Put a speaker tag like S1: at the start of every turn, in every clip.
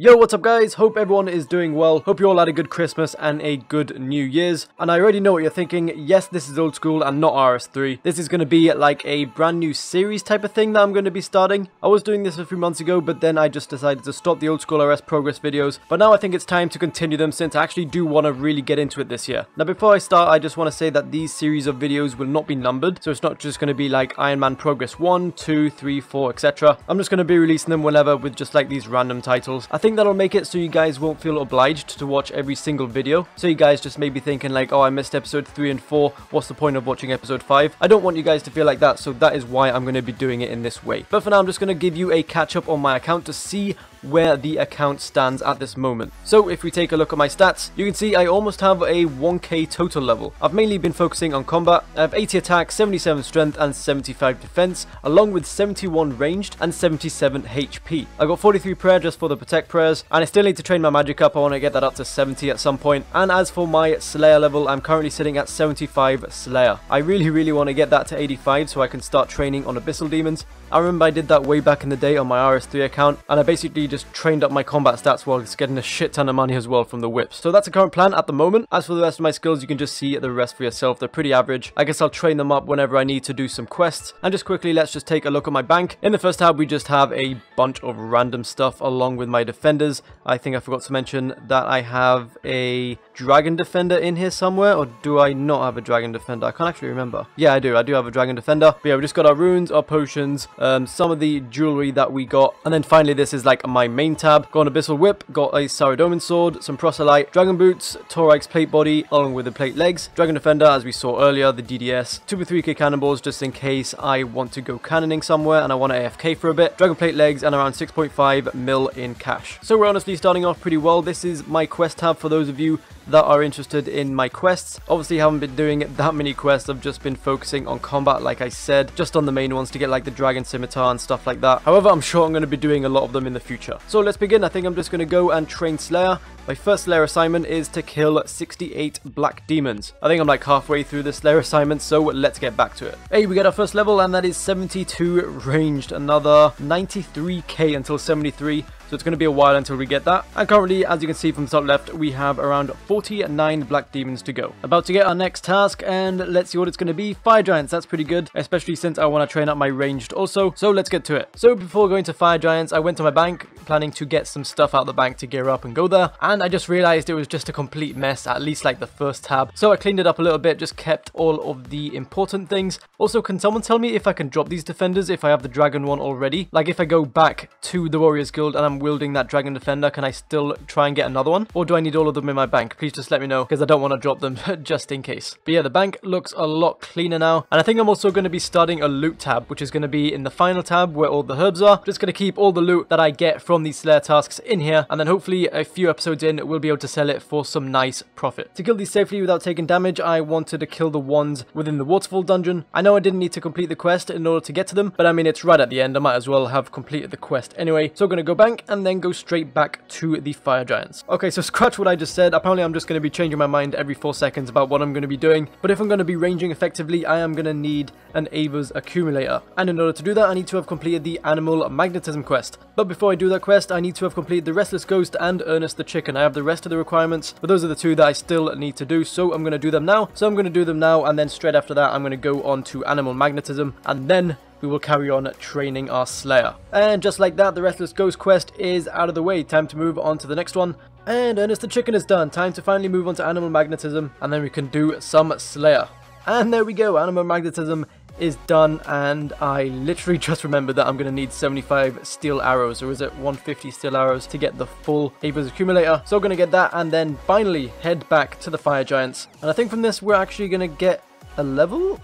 S1: Yo, what's up guys? Hope everyone is doing well. Hope you all had a good Christmas and a good New Year's. And I already know what you're thinking. Yes, this is old school and not RS3. This is going to be like a brand new series type of thing that I'm going to be starting. I was doing this a few months ago, but then I just decided to stop the old school RS progress videos. But now I think it's time to continue them since I actually do want to really get into it this year. Now before I start, I just want to say that these series of videos will not be numbered. So it's not just going to be like Iron Man Progress 1, 2, 3, 4, etc. I'm just going to be releasing them whenever with just like these random titles. I think that'll make it so you guys won't feel obliged to watch every single video. So you guys just may be thinking like, oh, I missed episode 3 and 4. What's the point of watching episode 5? I don't want you guys to feel like that, so that is why I'm going to be doing it in this way. But for now, I'm just going to give you a catch up on my account to see where the account stands at this moment. So if we take a look at my stats, you can see I almost have a 1k total level. I've mainly been focusing on combat. I have 80 attack, 77 strength and 75 defense, along with 71 ranged and 77 HP. I got 43 prayer just for the protect prayers, and I still need to train my magic up. I want to get that up to 70 at some point. And as for my slayer level, I'm currently sitting at 75 slayer. I really want to get that to 85 so I can start training on abyssal demons. I remember I did that way back in the day on my RS3 account, and I basically just trained up my combat stats while getting a shit ton of money as well from the whips. So that's the current plan at the moment. As for the rest of my skills, you can just see the rest for yourself. They're pretty average. I guess I'll train them up whenever I need to do some quests. And just quickly, let's just take a look at my bank. In the first tab, we just have a bunch of random stuff along with my defenders. I think I forgot to mention that I have a dragon defender in here somewhere, or do I not have a dragon defender? I can't actually remember. Yeah, I do have a dragon defender. But yeah, we just got our runes, our potions, some of the jewelry that we got, and then finally this is like my main tab. Got an abyssal whip, got a Saradomin sword, some proselyte, dragon boots, Torag's plate body along with the plate legs, dragon defender as we saw earlier, the DDS, 2 or 3k cannonballs just in case I want to go cannoning somewhere and I want to AFK for a bit, dragon plate legs, and around 6.5 mil in cash. So we're honestly starting off pretty well. This is my quest tab for those of you that are interested in my quests. Obviously haven't been doing that many quests. I've just been focusing on combat, like I said, just on the main ones to get like the dragon scimitar and stuff like that. However, I'm sure I'm going to be doing a lot of them in the future. So let's begin. I think I'm just going to go and train Slayer. My first Slayer assignment is to kill 68 black demons. I think I'm like halfway through the Slayer assignment, so let's get back to it. Hey, we get our first level, and that is 72 ranged. Another 93k until 73. So it's going to be a while until we get that. And currently, as you can see from the top left, we have around 49 black demons to go. About to get our next task, and let's see what it's going to be. Fire giants, that's pretty good, especially since I want to train up my ranged also. So let's get to it. So before going to fire giants, I went to my bank, planning to get some stuff out of the bank to gear up and go there. And I just realized it was just a complete mess, at least like the first tab. So I cleaned it up a little bit, just kept all of the important things. Also, can someone tell me if I can drop these defenders if I have the dragon one already? Like if I go back to the Warriors Guild and I'm wielding that dragon defender, can I still try and get another one, or do I need all of them in my bank? Please just let me know, because I don't want to drop them just in case. But yeah, the bank looks a lot cleaner now, and I think I'm also going to be starting a loot tab, which is going to be in the final tab where all the herbs are. Just going to keep all the loot that I get from these Slayer tasks in here, and then hopefully a few episodes in we'll be able to sell it for some nice profit. To kill these safely without taking damage, I wanted to kill the ones within the waterfall dungeon. I know I didn't need to complete the quest in order to get to them, but I mean it's right at the end. I might as well have completed the quest anyway. So I'm going to go bank and then go straight back to the fire giants. Okay, so scratch what I just said. Apparently I'm just going to be changing my mind every 4 seconds about what I'm going to be doing, but if I'm going to be ranging effectively, I am going to need an Ava's accumulator, and in order to do that I need to have completed the animal magnetism quest. But before I do that quest, I need to have completed the restless ghost and Ernest the chicken. I have the rest of the requirements, but those are the 2 that I still need to do, so I'm going to do them now. And then straight after that I'm going to go on to animal magnetism, and then we will carry on training our Slayer. And just like that, the Restless Ghost quest is out of the way. Time to move on to the next one. And Ernest the Chicken is done. Time to finally move on to Animal Magnetism, and then we can do some Slayer. And there we go, Animal Magnetism is done, and I literally just remembered that I'm going to need 75 steel arrows, or is it 150 steel arrows to get the full Ava's accumulator. So I'm going to get that, and then finally head back to the fire giants. And I think from this we're actually going to get a level.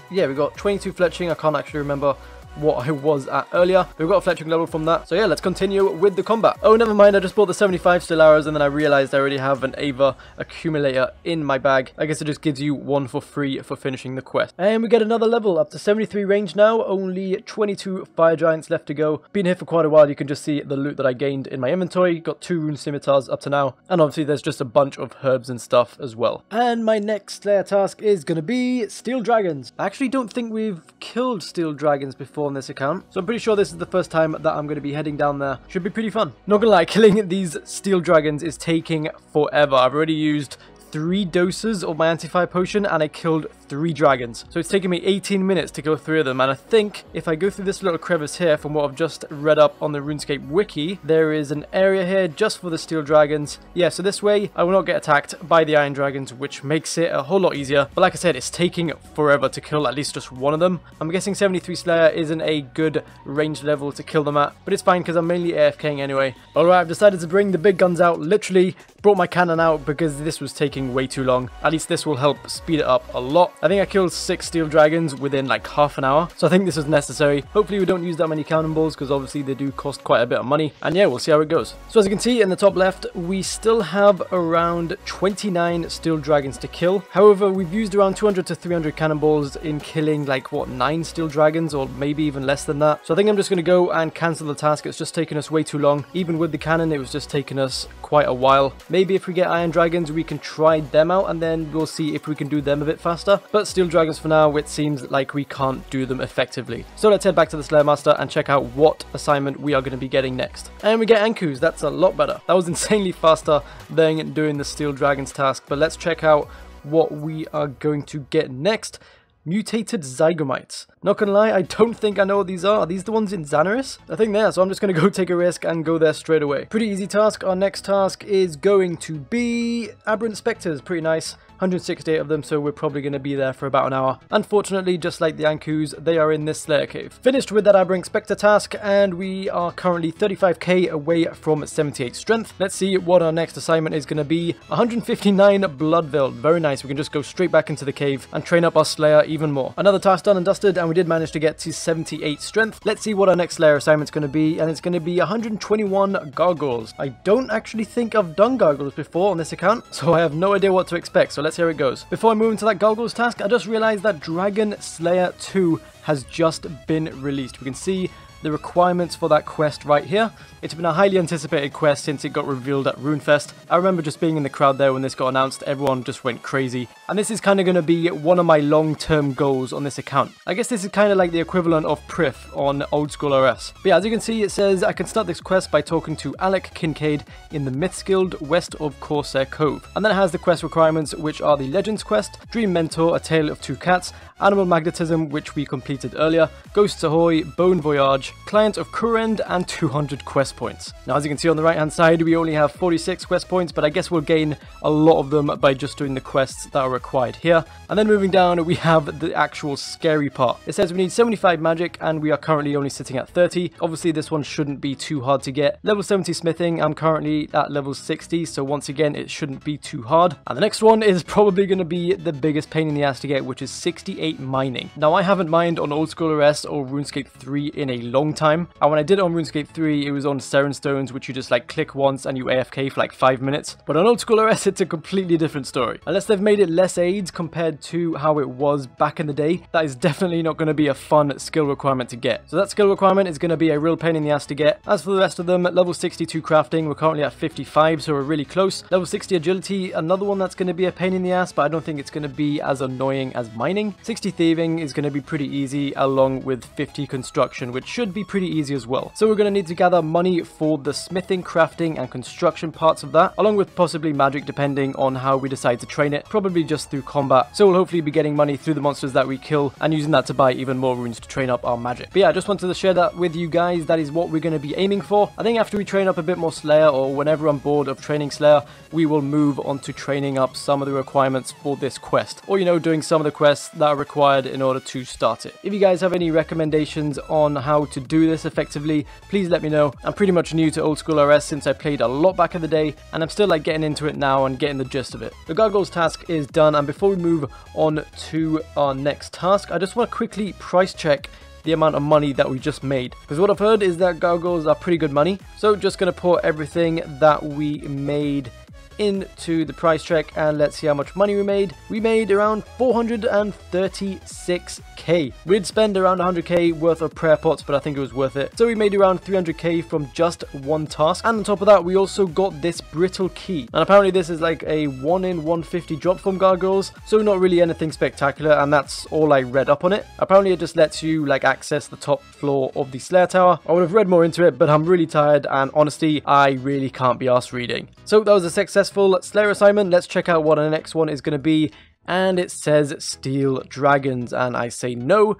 S1: Yeah, we got 22 fletching. I can't actually remember what I was at earlier. We've got a fletching level from that. So yeah, let's continue with the combat. Oh, never mind. I just bought the 75 steel arrows, and then I realized I already have an Ava accumulator in my bag. I guess it just gives you one for free for finishing the quest. And we get another level up to 73 range now. Only 22 fire giants left to go. Been here for quite a while. You can just see the loot that I gained in my inventory. Got 2 rune scimitars up to now. And obviously there's just a bunch of herbs and stuff as well. And my next Slayer task is going to be steel dragons. I actually don't think we've killed steel dragons before. before on this account, so I'm pretty sure this is the first time that I'm going to be heading down there. Should be pretty fun. Not gonna lie, killing these steel dragons is taking forever. I've already used 3 doses of my anti-fire potion and I killed 3 dragons. So it's taken me 18 minutes to go 3 of them, and I think if I go through this little crevice here, from what I've just read up on the RuneScape wiki, there is an area here just for the steel dragons. Yeah, so this way I will not get attacked by the iron dragons, which makes it a whole lot easier. But like I said, it's taking forever to kill at least just one of them. I'm guessing 73 Slayer isn't a good range level to kill them at, but it's fine because I'm mainly AFKing anyway. Alright, I've decided to bring the big guns out. Literally brought my cannon out because this was taking way too long. At least this will help speed it up a lot. I think I killed 6 steel dragons within like half an hour, so I think this is necessary. Hopefully we don't use that many cannonballs because obviously they do cost quite a bit of money, and yeah, we'll see how it goes. So as you can see in the top left, we still have around 29 steel dragons to kill. However, we've used around 200 to 300 cannonballs in killing like what, 9 steel dragons, or maybe even less than that. So I think I'm just going to go and cancel the task. It's just taken us way too long. Even with the cannon, it was just taking us quite a while. Maybe if we get iron dragons, we can try them out and then we'll see if we can do them a bit faster. But steel dragons for now, it seems like we can't do them effectively. So let's head back to the Slayer Master and check out what assignment we are going to be getting next. And we get Ankus. That's a lot better. That was insanely faster than doing the steel dragons task. But let's check out what we are going to get next. Mutated Zygomites. Not gonna lie, I don't think I know what these are. Are these the ones in Xanaris? I think they are, so I'm just gonna go take a risk and go there straight away. Pretty easy task. Our next task is going to be Aberrant Spectres. Pretty nice. 168 of them, so we're probably going to be there for about an hour. Unfortunately, just like the Ankus, they are in this Slayer cave. Finished with that Aberrant Spectre task, and we are currently 35k away from 78 strength. Let's see what our next assignment is going to be. 159 Bloodveil. Very nice. We can just go straight back into the cave and train up our Slayer even more. Another task done and dusted, and we did manage to get to 78 strength. Let's see what our next Slayer assignment is going to be, and it's going to be 121 Gargoyles. I don't actually think I've done Gargoyles before on this account, so I have no idea what to expect. So let's see how it goes. Before I move into that Gargoyles task, I just realized that Dragon Slayer 2 has just been released. We can see the requirements for that quest right here. It's been a highly anticipated quest since it got revealed at RuneFest. I remember just being in the crowd there when this got announced. Everyone just went crazy. And this is kind of going to be one of my long-term goals on this account. I guess this is kind of like the equivalent of Prif on Old School RS. But yeah, as you can see, it says I can start this quest by talking to Alec Kincaid in the Myths Guild west of Corsair Cove. And then it has the quest requirements, which are the Legends quest, Dream Mentor, A Tale of Two Cats, Animal Magnetism, which we completed earlier, Ghosts Ahoy, Bone Voyage, Client of Kurend, and 200 quest points. Now, as you can see on the right hand side, we only have 46 quest points, but I guess we'll gain a lot of them by just doing the quests that are required here. And then moving down, we have the actual scary part. It says we need 75 magic, and we are currently only sitting at 30. Obviously, this one shouldn't be too hard to get. Level 70 smithing, I'm currently at level 60, so once again, it shouldn't be too hard. And the next one is probably going to be the biggest pain in the ass to get, which is 68 mining. Now, I haven't mined on Old School RS or RuneScape 3 in a long time, and when I did it on RuneScape 3, it was on Seren Stones, which you just like click once and you AFK for like 5 minutes. But on Old School RS, it's a completely different story. Unless they've made it less aids compared to how it was back in the day, that is definitely not going to be a fun skill requirement to get. So that skill requirement is going to be a real pain in the ass to get. As for the rest of them, level 62 crafting, we're currently at 55, so we're really close. Level 60 agility, another one that's going to be a pain in the ass, but I don't think it's going to be as annoying as mining. 60 thieving is going to be pretty easy, along with 50 construction, which should be pretty easy as well. So we're going to need to gather money for the smithing, crafting, and construction parts of that, along with possibly magic, depending on how we decide to train it, probably just through combat. So we'll hopefully be getting money through the monsters that we kill and using that to buy even more runes to train up our magic. But yeah, I just wanted to share that with you guys. That is what we're going to be aiming for. I think after we train up a bit more Slayer, or whenever I'm bored of training Slayer, we will move on to training up some of the requirements for this quest, or, you know, doing some of the quests that are required in order to start it. If you guys have any recommendations on how to do this effectively, please let me know. I'm pretty much new to Old School RS since I played a lot back in the day, and I'm still like getting into it now and getting the gist of it. The Gargoyles task is done, and before we move on to our next task, I just want to quickly price check the amount of money that we just made, because what I've heard is that Gargoyles are pretty good money. So just going to put everything that we made into the price check and let's see how much money we made. We made around 436k. We did spend around 100k worth of prayer pots, but I think it was worth it. So we made around 300k from just one task. And on top of that, we also got this brittle key. And apparently this is like a 1 in 150 drop from gargoyles. So not really anything spectacular, and that's all I read up on it. Apparently it just lets you like access the top floor of the Slayer Tower. I would have read more into it, but I'm really tired, and honestly, I really can't be arsed reading. So that was a successful Slayer assignment. Let's check out what our next one is going to be. And it says Steel Dragons, and I say no.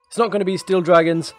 S1: It's not going to be Steel Dragons.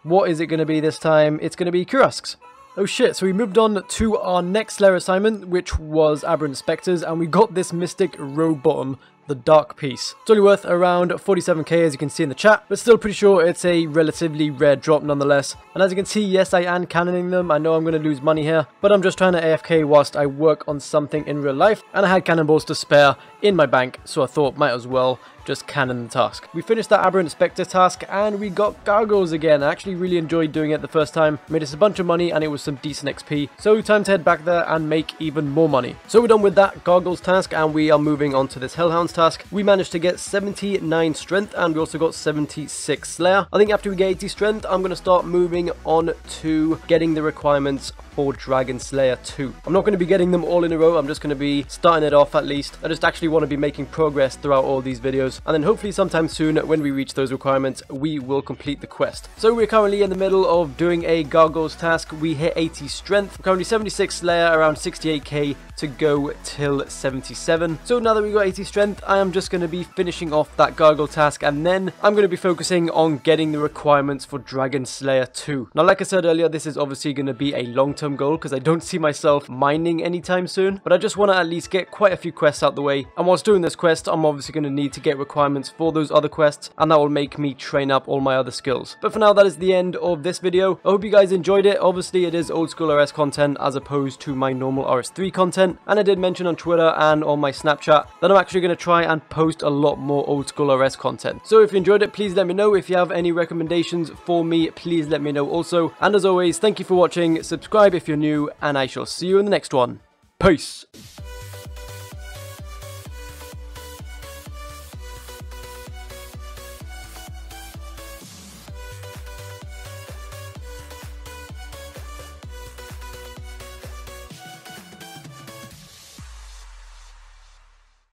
S1: What is it going to be this time? It's going to be Kurasks. Oh shit, so we moved on to our next Slayer assignment, which was Aberrant Spectres, and we got this Mystic Robe Bottom, the Dark Piece. It's only worth around 47k, as you can see in the chat, but still pretty sure it's a relatively rare drop nonetheless. And as you can see, yes, I am cannoning them. I know I'm going to lose money here, but I'm just trying to AFK whilst I work on something in real life, and I had cannonballs to spare in my bank, so I thought might as well just cannon the task. We finished that Aberrant Spectre task and we got gargoyles again. I actually really enjoyed doing it the first time. Made us a bunch of money and it was some decent XP. So time to head back there and make even more money. So we're done with that gargoyles task and we are moving on to this Hellhounds task. We managed to get 79 strength and we also got 76 Slayer. I think after we get 80 strength, I'm going to start moving on to getting the requirements for Dragon Slayer 2. I'm not going to be getting them all in a row. I'm just going to be starting it off at least. I just actually want to be making progress throughout all these videos. And then hopefully sometime soon, when we reach those requirements, we will complete the quest. So we're currently in the middle of doing a gargoyles task. We hit 80 strength. We're currently 76 Slayer, around 68k to go till 77. So now that we've got 80 strength, I am just going to be finishing off that gargoyle task. And then I'm going to be focusing on getting the requirements for Dragon Slayer 2. Now, like I said earlier, this is obviously going to be a long-term goal because I don't see myself mining anytime soon. But I just want to at least get quite a few quests out the way. And whilst doing this quest, I'm obviously going to need to get requirements for those other quests, and that will make me train up all my other skills. But for now, that is the end of this video. I hope you guys enjoyed it. Obviously, it is old school RS content as opposed to my normal RS3 content. And I did mention on Twitter and on my Snapchat that I'm actually going to try and post a lot more old school RS content. So if you enjoyed it, please let me know. If you have any recommendations for me, please let me know also. And as always, thank you for watching. Subscribe if you're new, and I shall see you in the next one. Peace.